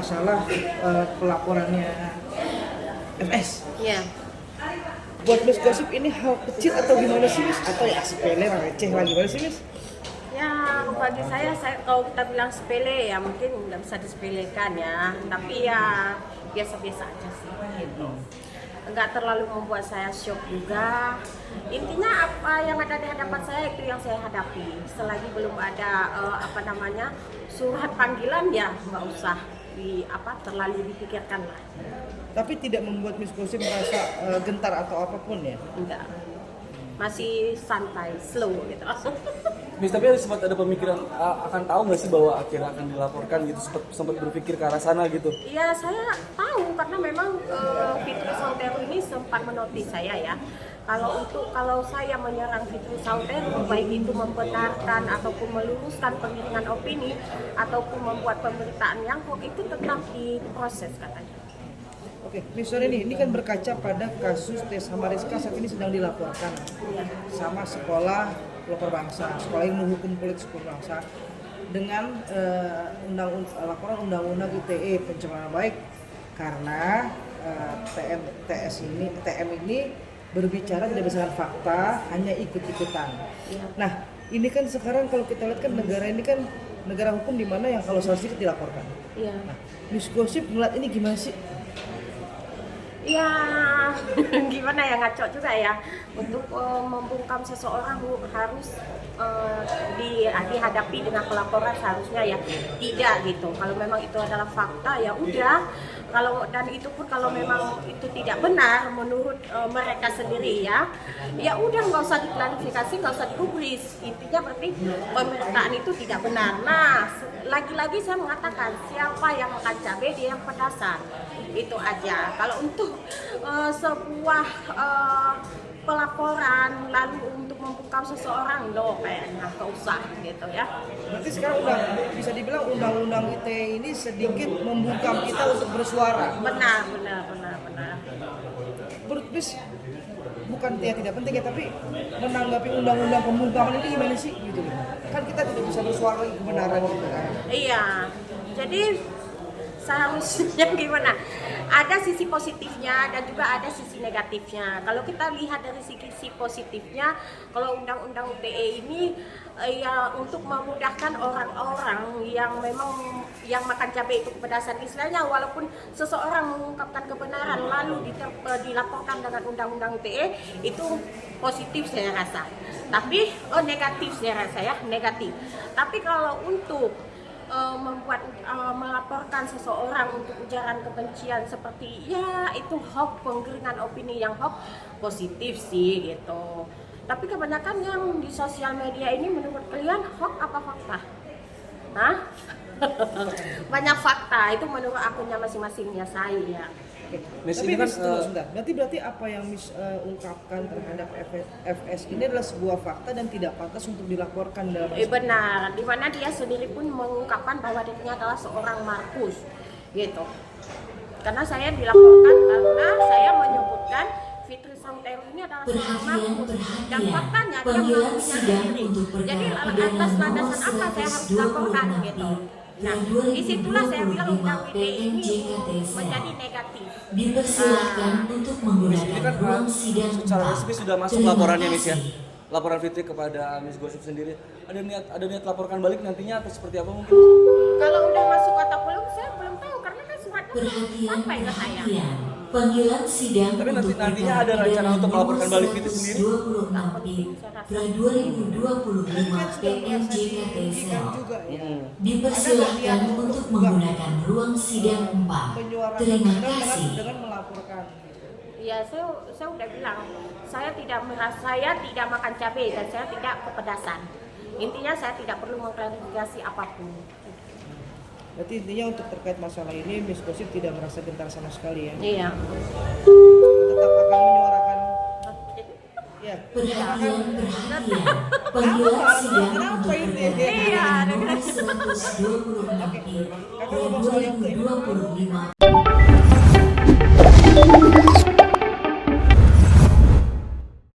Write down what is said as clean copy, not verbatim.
masalah pelaporannya FS. Iya. Buat Miss Gosip ini hal kecil atau gimana sih Miss? Atau ya sepele, receh lagi gimana sih Miss? Ya bagi saya kalau kita bilang sepele ya mungkin nggak bisa disepelekan ya, tapi ya biasa-biasa aja sih gitu. Nggak terlalu membuat saya shock juga. Intinya apa yang ada di hadapan saya itu yang saya hadapi. Selagi belum ada surat panggilan ya nggak usah terlalu dipikirkan lah. Tapi tidak membuat Miss Gosip merasa gentar atau apapun ya? Enggak, masih santai, slow gitu. Miss, tapi sempat ada pemikiran akan tahu nggak sih bahwa akhirnya akan dilaporkan gitu, sempat berpikir ke arah sana gitu? Iya, saya tahu karena memang Fitri Sautero ini sempat menotis saya ya. Kalau saya menyerang Fitri Sautero, baik itu membenarkan ataupun meluruskan penggiringan opini ataupun membuat pemberitaan yang hoax, itu tetap diproses katanya. Oke, Miss Sore ini kan berkaca pada kasus Tessa Mariska saat ini sedang dilaporkan sama sekolah pelopor bangsa, sekolah ilmu hukum politik sekolah bangsa dengan laporan undang-undang ITE pencemaran baik karena TM ini berbicara tidak berdasarkan fakta, hanya ikut-ikutan. Nah, ini kan sekarang kalau kita lihat kan negara ini kan negara hukum di mana yang kalau salah sedikit dilaporkan. Iya. Nah, Miss Gosip melihat ini gimana sih? Ya gimana ya, ngaco juga ya untuk membungkam seseorang harus dihadapi dengan pelaporan, seharusnya ya tidak gitu. Kalau memang itu adalah fakta ya udah, dan itu pun kalau memang itu tidak benar menurut mereka sendiri ya udah, nggak usah diklarifikasi, nggak usah digubris. Intinya berarti pemberitaan itu tidak benar. Nah, lagi-lagi saya mengatakan siapa yang makan cabai dia yang pedasan, itu aja. Kalau untuk sebuah pelaporan lalu untuk membungkam seseorang kayaknya nggak usah gitu ya. Berarti sekarang bisa dibilang undang-undang ITE ini sedikit membungkam kita untuk bersuara. Benar. Menurut Miss, bukan tidak penting ya, tapi menanggapi undang-undang pembungkaman ini gimana sih gitu? Kan kita tidak bisa bersuara lagi kebenaran gitu kan. Iya. Jadi seharusnya gimana? Ada sisi positifnya dan juga ada sisi negatifnya. Kalau kita lihat dari sisi positifnya, kalau undang-undang ITE ini ya untuk memudahkan orang-orang yang memang yang makan cabai itu kepedasan, istilahnya walaupun seseorang mengungkapkan kebenaran lalu dilaporkan dengan undang-undang ITE, itu positif saya rasa. Tapi negatif saya rasa ya, negatif. Tapi kalau untuk melaporkan seseorang untuk ujaran kebencian seperti ya itu hoax, penggiringan opini yang hoax, positif sih gitu. Tapi kebanyakan yang di sosial media ini menurut kalian hoax apa fakta? Hah? Banyak fakta, itu menurut akunnya masing-masingnya saya. Miss, Tapi ini kan sebentar. Berarti apa yang Miss ungkapkan terhadap FS ini adalah sebuah fakta dan tidak pantas untuk dilaporkan dalam Benar, di mana dia sendiri pun mengungkapkan bahwa dirinya adalah seorang Markus gitu. Karena saya dilaporkan karena saya menyebutkan Fitri Sautero ini adalah seorang Markus dan faktanya dia mengakuinya sendiri. Jadi atas landasan apa saya harus laporkan gitu. Nah, disitulah saya bilang undang ITE ini menjadi negatif. Dipersilakan untuk menggunakan ini kan ruang sidang secara resmi sudah masuk Terima laporannya Miss ya. kasih. Laporan Fitri kepada Miss Gosip sendiri. Ada niat laporkan balik nantinya atau seperti apa mungkin? Kalau udah masuk atau belum saya belum tahu karena kan suratnya Perhatian, sampai ke saya. perhatian. Panggilan sidang Tapi untuk nantinya ada perkara rencana pidana untuk melaporkan nomor balik Fitri sendiri? 126 PIN/2025 PNJKT juga ya. Dipersilakan untuk menggunakan ruang sidang 4. Menyuarakan Terima dengan kasih. melaporkan. Ya, saya udah bilang, saya tidak makan cabai dan saya tidak kepedasan. Intinya saya tidak perlu mengklarifikasi apapun. Berarti intinya untuk terkait masalah ini Miss Gosip tidak merasa gentar sama sekali ya. Iya. Tetap akan menyuarakan ya. Perhatian. Panggilan sidang untuk perkara Iya, nomor 126 PIN/2025